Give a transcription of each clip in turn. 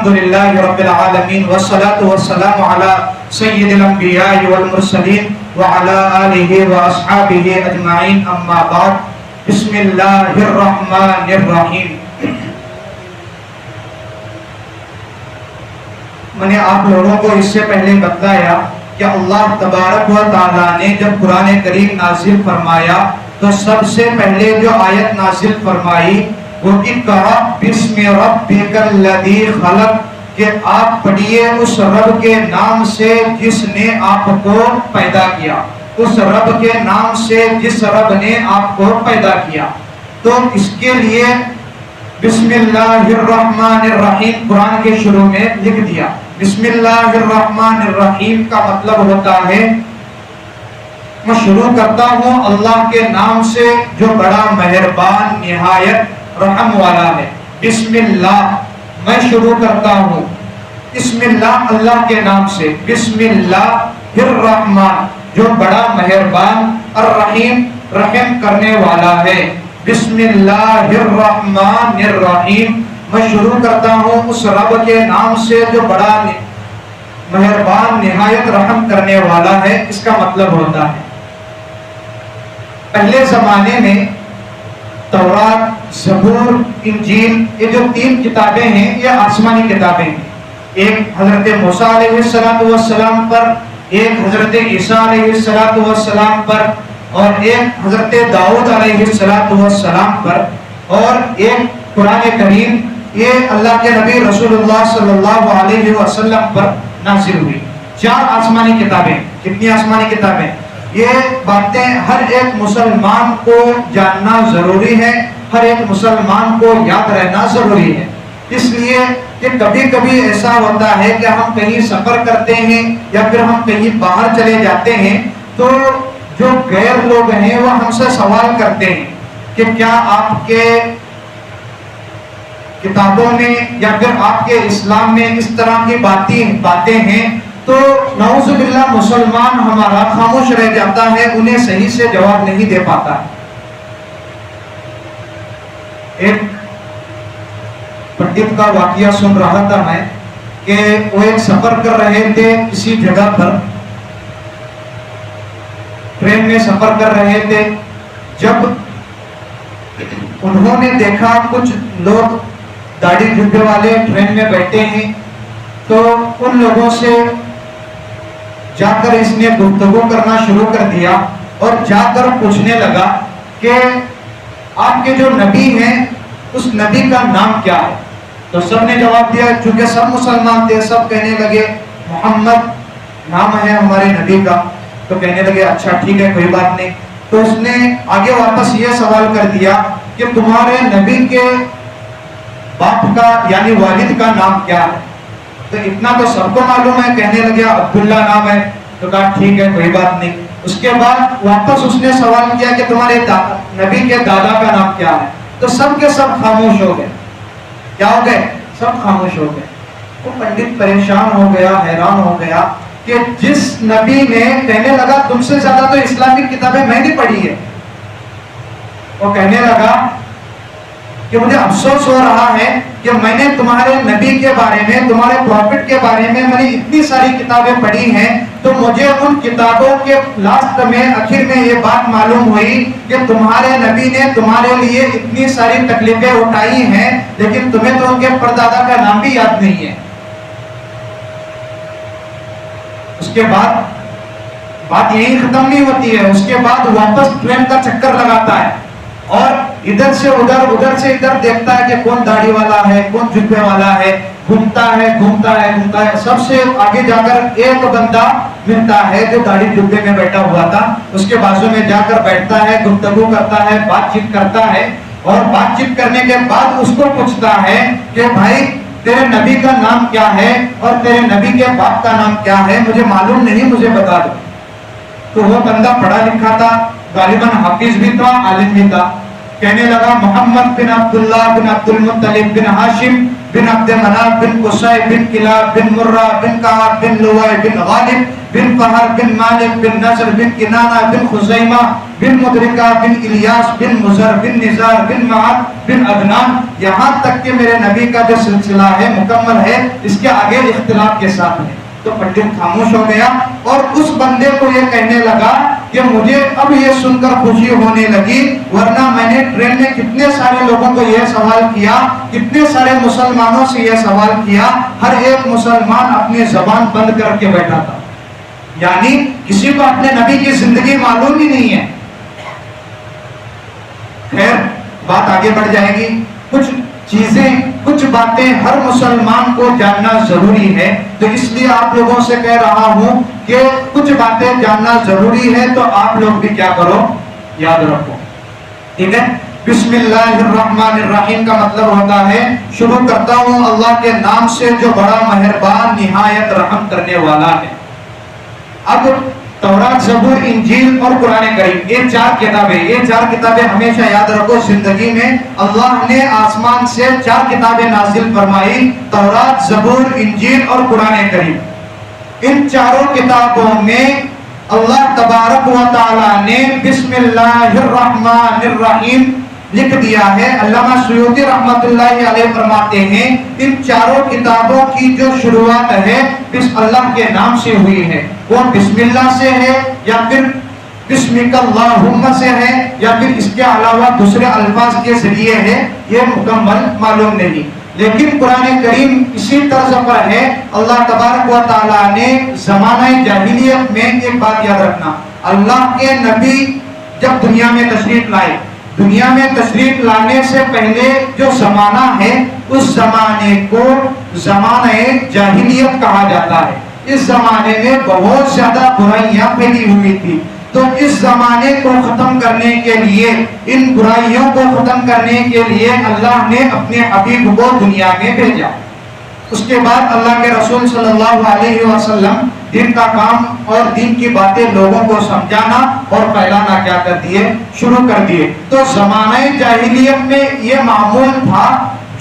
الحمدللہ رب العالمین والصلاة والسلام علی سید الانبیاء والمرسلین وعلی آلہ واصحابہ اجمعین اما بعد بسم اللہ الرحمن الرحیم۔ میں نے آپ لوگوں کو اس سے پہلے بتایا کہ اللہ تبارک و تعالیٰ نے جب قرآن کریم نازل فرمایا تو سب سے پہلے جو آیت نازل فرمائی وہ اقرأ بسم ربک الذی خلق، کہ آپ پڑھیے اس رب کے نام سے جس نے آپ کو پیدا کیا، اس رب کے نام سے جس رب نے آپ کو پیدا کیا۔ تو اس کے لیے بسم اللہ الرحمن الرحیم قرآن کے شروع میں لکھ دیا۔ بسم اللہ الرحمن الرحیم کا مطلب ہوتا ہے میں شروع کرتا ہوں اللہ کے نام سے جو بڑا مہربان نہایت رحم والا ہے۔ بسم اللہ، میں شروع کرتا ہوں بسم اللہ اللہ کے نام سے، بسم اللہ الرحمن جو بڑا مہربان، الرحیم رحم کرنے والا ہے۔ بسم اللہ الرحمن الرحیم، میں شروع کرتا ہوں اس رب کے نام سے جو بڑا مہربان نہایت رحم کرنے والا ہے۔ اس کا مطلب ہوتا ہے پہلے زمانے میں تورات، زبور، انجیل، یہ جو تین کتابیں ہیں یہ آسمانی کتابیں ہیں۔ ایک حضرت موسیٰ علیہ السلام پر، ایک حضرت عیسیٰ علیہ السلام پر، اور ایک حضرت داؤد علیہ السلام پر، اور ایک قرآن کریم یہ اللہ کے نبی رسول اللہ صلی اللہ علیہ وسلم پر نازل ہوئی۔ چار آسمانی کتابیں۔ کتنی آسمانی کتابیں؟ یہ باتیں ہر ایک مسلمان کو جاننا ضروری ہے، ہر ایک مسلمان کو یاد رہنا ضروری ہے۔ اس لیے کہ کبھی کبھی ایسا ہوتا ہے کہ ہم کہیں سفر کرتے ہیں یا پھر ہم کہیں باہر چلے جاتے ہیں تو جو غیر لوگ ہیں وہ ہم سے سوال کرتے ہیں کہ کیا آپ کے کتابوں میں یا پھر آپ کے اسلام میں اس طرح کی باتیں ہیں، تو نعوذ باللہ مسلمان ہمارا خاموش رہ جاتا ہے، انہیں صحیح سے جواب نہیں دے پاتا۔ ایک پنڈت کا واقعہ سن رہا تھا میں کہ وہ ایک سفر کر رہے تھے کسی جگہ پر، ٹرین میں سفر کر رہے تھے۔ جب انہوں نے دیکھا کچھ لوگ داڑھی جھبے والے ٹرین میں بیٹھے ہیں تو ان لوگوں سے جا کر اس نے گفتگو کرنا شروع کر دیا اور جا کر پوچھنے لگا کہ آپ کے جو نبی ہیں اس نبی کا نام کیا ہے؟ تو سب نے جواب دیا، چونکہ سب مسلمان تھے، سب کہنے لگے محمد نام ہے ہمارے نبی کا۔ تو کہنے لگے اچھا ٹھیک ہے کوئی بات نہیں۔ تو اس نے آگے واپس یہ سوال کر دیا کہ تمہارے نبی کے باپ کا یعنی والد کا نام کیا ہے؟ تو اتنا تو سب کو معلوم ہے، کہنے لگا عبداللہ نام ہے۔ تو کہا ٹھیک ہے کوئی بات نہیں۔ اس کے بعد واپس اس نے سوال کیا کہ تمہارے نبی کے دادا کا نام کیا ہے؟ تو سب کے سب خاموش ہو گئے۔ کیا ہو گئے؟ سب خاموش ہو گئے۔ وہ پنڈت پریشان ہو گیا، حیران ہو گیا کہ جس نبی نے، کہنے لگا تم سے زیادہ تو اسلامی کتابیں میں نے پڑھی ہے۔ وہ کہنے لگا کہ مجھے افسوس ہو رہا ہے کہ میں نے تمہارے نبی کے بارے میں، تمہارے پروفٹ کے بارے میں نے اتنی ساری کتابیں پڑھی ہیں، تو مجھے ان کتابوں کے لاسٹ میں آخر میں یہ بات معلوم ہوئی کہ تمہارے نبی نے تمہارے لیے اتنی ساری تکلیفیں اٹھائی ہیں لیکن تمہیں تو ان کے پردادا کا نام بھی یاد نہیں ہے۔ اس کے بعد بات یہی ختم نہیں ہوتی ہے، اس کے بعد واپس ٹرین کا چکر لگاتا ہے اور ادھر سے ادھر، ادھر سے ادھر دیکھتا ہے کہ کون داڑھی والا ہے، کون جبے والا ہے، گھومتا ہے۔ سب سے آگے جا کر ایک بندہ ملتا ہے جو داڑھی جبے میں بیٹھا ہوا تھا، اس کے بازو میں جا کر بیٹھتا ہے، گفتگو کرتا ہے، بات چیت کرتا ہے، اور بات چیت کرنے کے بعد اس کو پوچھتا ہے کہ بھائی تیرے نبی کا نام کیا ہے اور تیرے نبی کے باپ کا نام کیا ہے؟ مجھے معلوم نہیں، مجھے بتا دو۔ تو وہ بندہ پڑھا لکھا تھا، غالباً حافظ بھی تھا، عالم بھی تھا۔ کہنے لگا محمد بن عبداللہ بن عبد المطلب بن ہاشم بن عبد مناف بن قصی بن کلاب بن مرہ بن کعب بن لؤی بن غالب بن فہر بن مالک بن نصر بن کنانہ بن خزیمہ بن مدرکہ بن الیاس بن مزر بن نزار بن معد بن عدنان. یہاں تک کہ میرے نبی کا جو سلسلہ ہے مکمل ہے، اس کے آگے اختلاف کے ساتھ ہے. تو پنڈت خاموش ہو گیا اور اس بندے کو یہ کہنے لگا کہ مجھے اب یہ سن کر خوشی ہونے لگی، ورنہ میں نے ٹرین میں کتنے سارے لوگوں کو یہ سوال کیا، کتنے سارے مسلمانوں سے یہ سوال کیا، ہر ایک مسلمان اپنی زبان بند کر کے بیٹھا تھا. یعنی کسی کو اپنے نبی کی زندگی معلوم ہی نہیں ہے. خیر بات آگے بڑھ جائے گی. کچھ چیزیں، کچھ باتیں ہر مسلمان کو جاننا ضروری ہے، تو اس لیے آپ لوگوں سے کہہ رہا ہوں کہ کچھ باتیں جاننا ضروری ہے، تو آپ لوگ بھی کیا کرو، یاد رکھو. ٹھیک ہے. بسم اللہ الرحمن الرحیم کا مطلب ہوتا ہے شروع کرتا ہوں اللہ کے نام سے جو بڑا مہربان نہایت رحم کرنے والا ہے. اب تورات، زبور، انجیل اور قرآن کریم، یہ چار کتابیں ہمیشہ یاد رکھو. زندگی میں اللہ نے آسمان سے 4 کتابیں نازل فرمائی، تورات، زبور، انجیل اور قرآن کریم. ان چاروں کتابوں میں اللہ تبارک و تعالی نے بسم اللہ الرحمن الرحیم لکھ دیا ہے. علامہ سیوطی رحمۃ اللہ علیہ فرماتے ہیں ان چاروں کتابوں کی جو شروعات ہے اللہ کے نام سے ہوئی ہے. وہ بسم اللہ سے ہے یا پھر بسمک اللہم سے ہے یا پھر اس کے علاوہ دوسرے الفاظ کے ذریعے ہے، یہ مکمل معلوم نہیں. لیکن قرآن کریم اسی طرز پر ہے. اللہ تبارک و تعالیٰ نے زمانہ جاہلیت میں ایک بات یاد رکھنا، اللہ کے نبی جب دنیا میں تشریف لائے، دنیا میں تشریف لانے سے پہلے جو زمانہ ہے اس زمانے کو زمانہ جاہلیت کہا جاتا ہے. اس زمانے میں بہت زیادہ برائیاں پھیلی ہوئی تھی. تو اس زمانے کو ختم کرنے کے لیے، ان برائیوں کو ختم کرنے کے لیے اللہ نے اپنے حبیب کو دنیا میں بھیجا. اس کے بعد اللہ کے رسول صلی اللہ علیہ وسلم دین کا کام اور دین کی باتیں لوگوں کو سمجھانا اور پھیلانا کیا کر دیے، شروع کر دیے. تو زمانہ جاہلیت میں یہ معمول تھا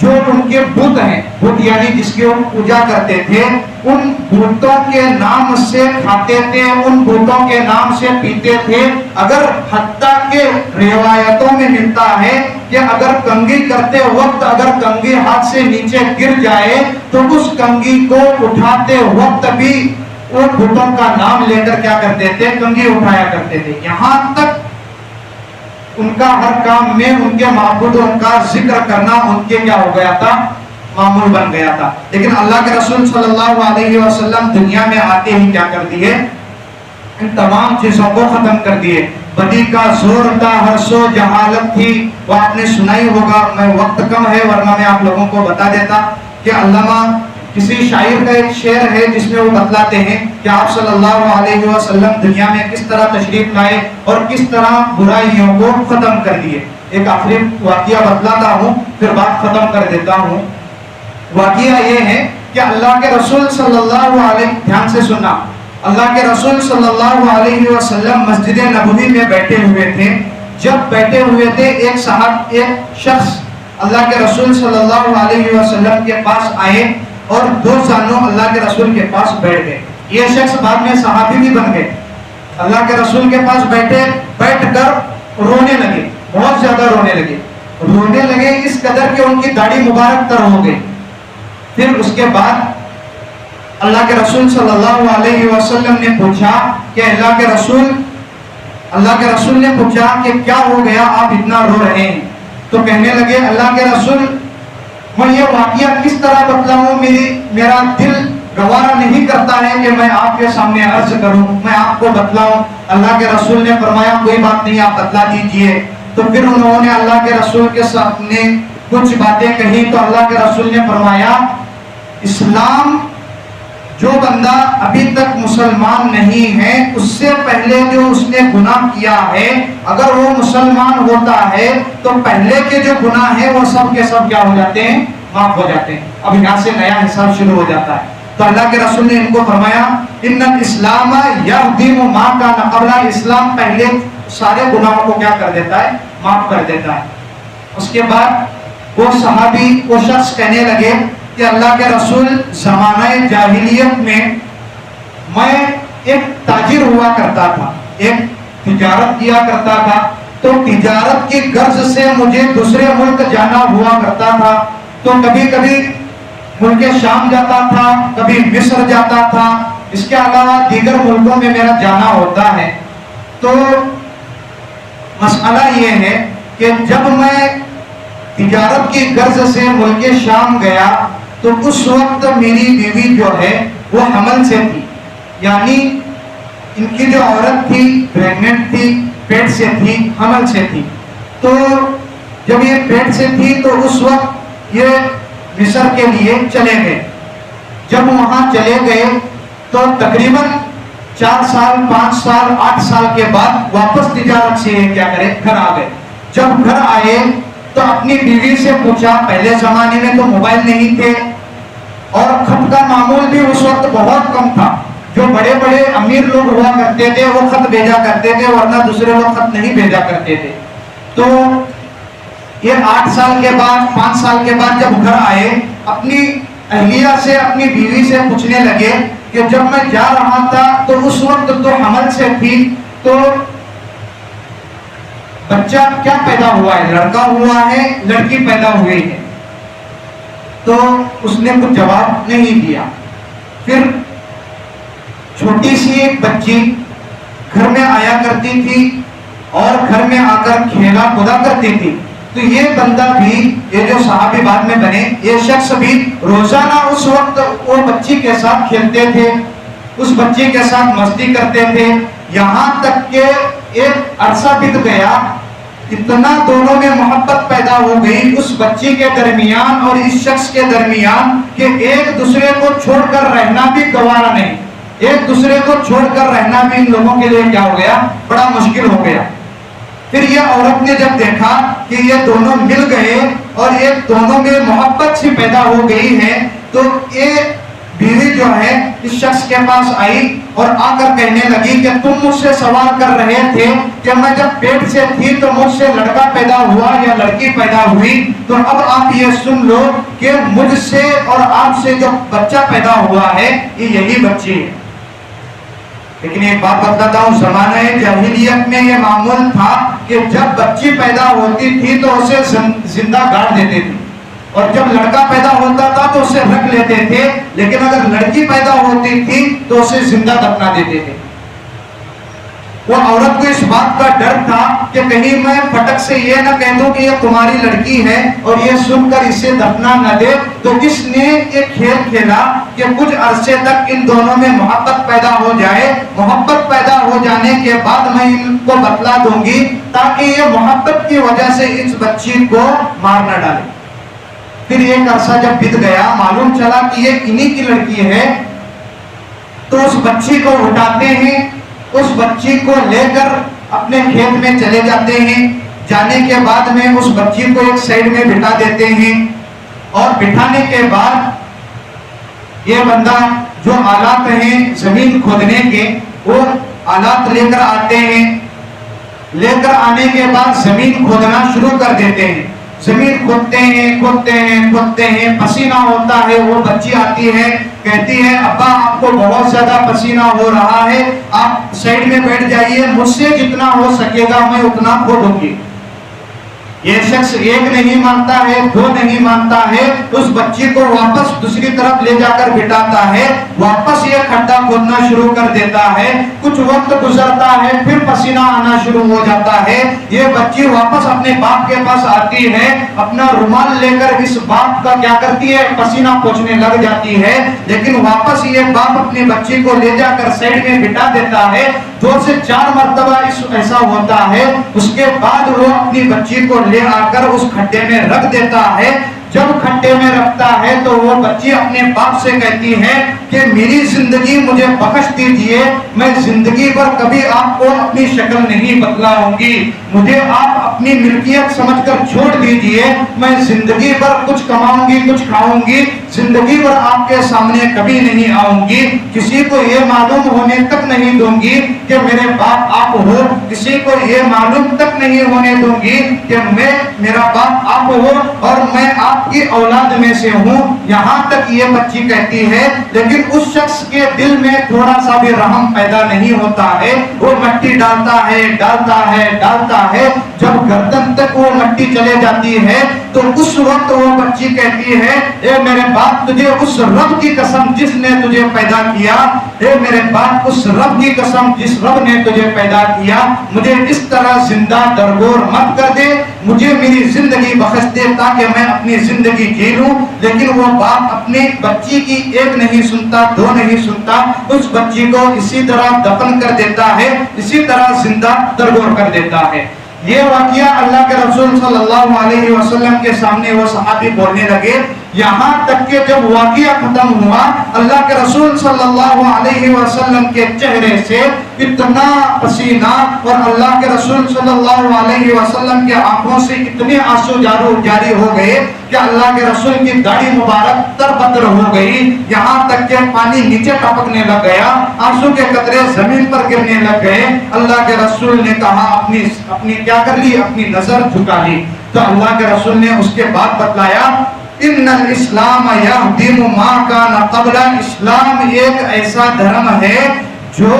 جو ان کے بت ہیں، بت یعنی جس کی وہ پوجا کرتے تھے، ان بتوں کے نام سے کھاتے تھے، ان بتوں کے نام سے پیتے تھے. اگر حتیٰ کہ روایتوں میں ملتا ہے کہ اگر کنگھی کرتے وقت اگر کنگھی ہاتھ سے نیچے گر جائے تو اس کنگھی کو اٹھاتے وقت بھی ان بتوں کا نام لے کر کیا کرتے تھے، کنگھی اٹھایا کرتے تھے. یہاں تک ان کا ہر کام میں ان کے معبودوں کا ذکر کرنا ان کے کیا ہو گیا تھا، معمول بن گیا تھا. لیکن اللہ کے رسول صلی اللہ علیہ وسلم دنیا میں آتے ہی کیا کر دیے، ان تمام چیزوں کو ختم کر دیے. بدی کا زور تھا، ہر سو جہالت تھی، وہ آپ نے سنا ہی ہوگا. میں وقت کم ہے ورنہ میں آپ لوگوں کو بتا دیتا کہ علامہ کسی شاعر کا ایک شعر ہے جس میں وہ بتلاتے ہیں کہ آپ صلی اللہ علیہ وسلم دنیا میں کس طرح تشریف لائے اور کس طرح برائیوں کو ختم کر دیے. ایک آخری واقعہ بتلاتا ہوں پھر بات ختم کر دیتا ہوں. واقعہ یہ ہے کہ اللہ کے رسول صلی اللہ علیہ، دھیان سے سننا، اللہ کے رسول صلی اللہ علیہ وسلم مسجد نبوی میں بیٹھے ہوئے تھے. جب بیٹھے ہوئے تھے ایک شخص اللہ کے رسول صلی اللہ علیہ وسلم کے پاس آئے اور 2 زانوں اللہ کے رسول کے پاس بیٹھ گئے. یہ شخص بعد میں صحابی بھی بن گئے. اللہ کے رسول کے پاس بیٹھ کر رونے لگے، بہت زیادہ رونے لگے اس قدر کہ ان کی داڑھی مبارک تر ہو گئی. پھر اس کے بعد اللہ کے رسول صلی اللہ علیہ وسلم نے پوچھا کہ اللہ کے رسول نے پوچھا کہ کیا ہو گیا، آپ اتنا رو رہے ہیں؟ تو کہنے لگے اللہ کے رسول میں یہ واقعہ کس طرح بتلاؤں، میرا دل گوارا نہیں کرتا ہے کہ میں آپ کے سامنے عرض کروں، میں آپ کو بتلاؤں. اللہ کے رسول نے فرمایا کوئی بات نہیں، آپ بتلا دیجئے. تو پھر انہوں نے اللہ کے رسول کے سامنے کچھ باتیں کہی تو اللہ کے رسول نے فرمایا اسلام جو بندہ ابھی تک مسلمان نہیں ہے اس سے پہلے جو اس نے گناہ کیا ہے اگر وہ مسلمان ہوتا ہے تو پہلے کے جو گناہ ہے وہ سب کے سب کیا ہو جاتے ہیں، معاف ہو جاتے ہیں. اب یہاں سے نیا حساب شروع ہو جاتا ہے. تو اللہ کے رسول نے ان کو فرمایا ان الاسلام یہدم ما کان قبل، اسلام پہلے سارے گناہوں کو کیا کر دیتا ہے، معاف کر دیتا ہے. اس کے بعد وہ صحابی وہ شخص کہنے لگے کہ اللہ کے رسول زمانہ جاہلیت میں ایک تاجر ہوا کرتا تھا، ایک تجارت کیا کرتا تھا، تو تجارت کی غرض سے مجھے دوسرے ملک جانا ہوا کرتا تھا، تو کبھی کبھی ملک شام جاتا تھا، کبھی مصر جاتا تھا، اس کے علاوہ دیگر ملکوں میں میرا جانا ہوتا ہے۔ تو مسئلہ یہ ہے کہ جب میں تجارت کی غرض سے ملک شام گیا تو اس وقت میری بیوی جو ہے وہ حمل سے تھی، یعنی ان کی جو عورت تھی پریگننٹ تھی، پیٹ سے تھی، حمل سے تھی۔ تو جب یہ پیٹ سے تھی تو اس وقت یہ مصر کے لیے چلے گئے۔ جب وہاں چلے گئے تو تقریباً 4 سال 5 سال 8 سال کے بعد واپس تجارت سے کیا کرے گھر آ گئے۔ جب گھر آئے تو اپنی بیوی سے پوچھا، پہلے زمانے میں تو موبائل نہیں تھے اور خط کا معمول بھی اس وقت بہت کم تھا، جو بڑے بڑے امیر لوگ ہوا کرتے تھے وہ خط بھیجا کرتے تھے، ورنہ دوسرے لوگ خط نہیں بھیجا کرتے تھے۔ تو یہ 8 سال کے بعد 5 سال کے بعد جب گھر آئے، اپنی اہلیہ سے اپنی بیوی سے پوچھنے لگے کہ جب میں جا رہا تھا تو اس وقت تو حمل سے تھی، تو بچہ کیا پیدا ہوا ہے، لڑکا ہوا ہے لڑکی پیدا ہوئی ہے؟ تو اس نے کچھ جواب نہیں دیا۔ پھر چھوٹی سی ایک بچی گھر میں آیا کرتی تھی اور گھر میں آ کر کھیلا کودا کرتی تھی، تو یہ بندہ بھی، یہ جو صحابی بعد میں بنے، یہ شخص بھی روزانہ اس وقت وہ بچی کے ساتھ کھیلتے تھے، اس بچی کے ساتھ مستی کرتے تھے، یہاں تک کہ ایک عرصہ بیت گیا، اتنا دونوں میں محبت پیدا ہو گئی اس بچی کے درمیان اور اس شخص کے درمیان کہ ایک دوسرے کو چھوڑ کر رہنا بھی گوارا نہیں، ایک دوسرے کو چھوڑ کر رہنا بھی ان لوگوں کے لیے کیا ہو گیا، بڑا مشکل ہو گیا۔ پھر یہ عورت نے جب دیکھا کہ یہ دونوں مل گئے اور ایک دونوں میں محبت سی پیدا ہو گئی ہے، تو یہ بیوی جو ہے اس شخص کے پاس آئی اور آ کر کہنے لگی کہ تم مجھ سے سوال کر رہے تھے کہ میں جب پیٹ سے تھی تو مجھ سے لڑکا پیدا ہوا یا لڑکی پیدا ہوئی، تو اب آپ یہ سن لو کہ مجھ سے اور آپ سے جو بچہ پیدا ہوا ہے یہ یہی بچی ہے۔ لیکن ایک بات بتاتا ہوں، زمانہ جاہلیت میں یہ معمول تھا کہ جب بچی پیدا ہوتی تھی تو اسے زندہ گاڑ دیتے تھے، اور جب لڑکا پیدا ہوتا تھا تو اسے رکھ لیتے تھے، لیکن اگر لڑکی پیدا ہوتی تھی تو اسے زندہ دفنا دیتے تھے۔ وہ عورت کو اس بات کا ڈر تھا کہ کہیں میں پٹک سے یہ نہ کہہ دوں کہ یہ تمہاری لڑکی ہے اور یہ سن کر اسے دفنا نہ دے، تو اس نے یہ کھیل کھیلا کہ کچھ عرصے تک ان دونوں میں محبت پیدا ہو جائے، محبت پیدا ہو جانے کے بعد میں ان کو بتلا دوں گی تاکہ یہ محبت کی وجہ سے اس بچی کو مار نہ ڈالے۔ پھر ایک عرصہ جب بیت گیا، معلوم چلا کہ یہ انہی کی لڑکی ہے، تو اس بچی کو اٹھاتے ہیں، اس بچی کو لے کر اپنے کھیت میں چلے جاتے ہیں، جانے کے بعد میں اس بچی کو ایک سائڈ میں بٹھا دیتے ہیں، اور بٹھانے کے بعد یہ بندہ جو آلات ہیں زمین کھودنے کے وہ آلات لے کر آتے ہیں، لے کر آنے کے بعد زمین کھودنا شروع کر دیتے ہیں، زمین کھودتے ہیں کھودتے ہیں کھودتے ہیں، پسینہ ہوتا ہے، وہ بچی آتی ہے کہتی ہے ابا آپ کو بہت زیادہ پسینہ ہو رہا ہے، آپ سائڈ میں بیٹھ جائیے، مجھ سے جتنا ہو سکے گا میں اتنا کھودوں گی۔ یہ شخص ایک نہیں مانتا ہے، دو نہیں مانتا ہے، اس بچی کو واپس دوسری طرف لے جا کر بٹھاتا ہے، واپس یہ کھڈا کھودنا شروع کر دیتا ہے، کچھ وقت گزرتا ہے، پھر پسینہ آنا شروع ہو جاتا ہے، یہ بچی واپس اپنے باپ کے پاس آتی ہے، اپنا رومال لے کر اس باپ کا کیا کرتی ہے، پسینہ پوچھنے لگ جاتی ہے، لیکن واپس یہ باپ اپنی بچی کو لے جا کر سائڈ میں بٹھا دیتا ہے، 2 سے 4 مرتبہ ایسا ہوتا ہے، اس کے بعد وہ اپنی بچی کو لے آ کر اس کھڈے میں رکھ دیتا ہے۔ جب کھڈے میں رکھتا ہے تو وہ بچی اپنے باپ سے کہتی ہے کہ میری زندگی مجھے بخش دیجئے، میں زندگی پر کبھی آپ کو اپنی شکل نہیں بتلاؤں گی، مجھے آپ اپنی ملکیت سمجھ کر چھوڑ دیجئے، میں زندگی پر کچھ کماؤں گی کچھ کھاؤں گی، زندگی بھر آپ کے سامنے کبھی نہیں آؤں گی، کسی کو یہ معلوم ہونے تک نہیں دوں گی کہ میرے باپ آپ ہو، کسی کو یہ معلوم تک نہیں ہونے دوں گی کہ میرا باپ آپ ہو اور میں آپ کی اولاد میں سے ہوں۔ یہاں تک یہ بچی کہتی ہے، لیکن اس شخص کے دل میں تھوڑا سا بھی رحم پیدا نہیں ہوتا ہے، وہ مٹی ڈالتا ہے ڈالتا ہے ڈالتا ہے، جب گردن تک وہ مٹی چلے جاتی ہے تو اس وقت وہ بچی کہتی ہے، اے میرے باپ تجھے اس رب کی قسم جس نے تجھے پیدا کیا، اے میرے باپ اس رب کی قسم جس رب نے تجھے پیدا کیا، مجھے اس طرح زندہ درگور مت کر دے، مجھے میری زندگی بخش دے تاکہ میں اپنی زندگی جی لوں۔ لیکن وہ باپ اپنی بچی کی ایک نہیں سنتا، دو نہیں سنتا، اس بچی کو اسی طرح دفن کر دیتا ہے، اسی طرح زندہ درگور کر دیتا ہے۔ یہ واقعہ اللہ کے رسول صلی اللہ علیہ وسلم کے سامنے وہ صحابی بولنے لگے، یہاں تک کہ جب واقعہ ختم ہوا اللہ کے رسول صلی اللہ علیہ وسلم کے چہرے سے اتنا پسینہ اور اللہ کے رسول صلی اللہ علیہ وسلم کے آنکھوں سے اتنے آنسو جاری ہو گئے کہ اللہ کے رسول کی داڑھی مبارک تر بتر ہو گئی، یہاں تک کہ پانی نیچے ٹپکنے لگ گیا، آنسو کے قطرے زمین پر گرنے لگ گئے۔ اللہ کے رسول نے کہا اپنی کیا کر لی، اپنی نظر جھکا لی۔ تو اللہ کے رسول نے اس کے بعد بتلایا، ان الاسلام یہدم ما کان قبل، اسلام ایک ایسا دھرم ہے جو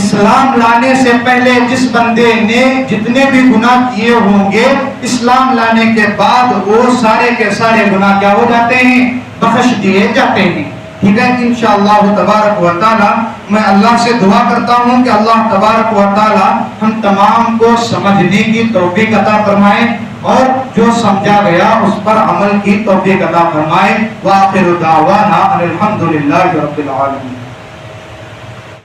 اسلام لانے سے پہلے جس بندے نے جتنے بھی گناہ کیے ہوں گے، اسلام لانے کے بعد وہ سارے کے سارے گناہ کیا ہو جاتے ہیں، بخش دیے جاتے ہیں۔ ٹھیک ہے، انشاءاللہ تبارک و تعالی میں اللہ سے دعا کرتا ہوں کہ اللہ تبارک و تعالی ہم تمام کو سمجھنے کی توفیق عطا فرمائے اور جو سمجھا گیا اس پر عمل کی توفیق عطا فرمائے۔ وآخر دعوانا الحمدللہ رب العالمین۔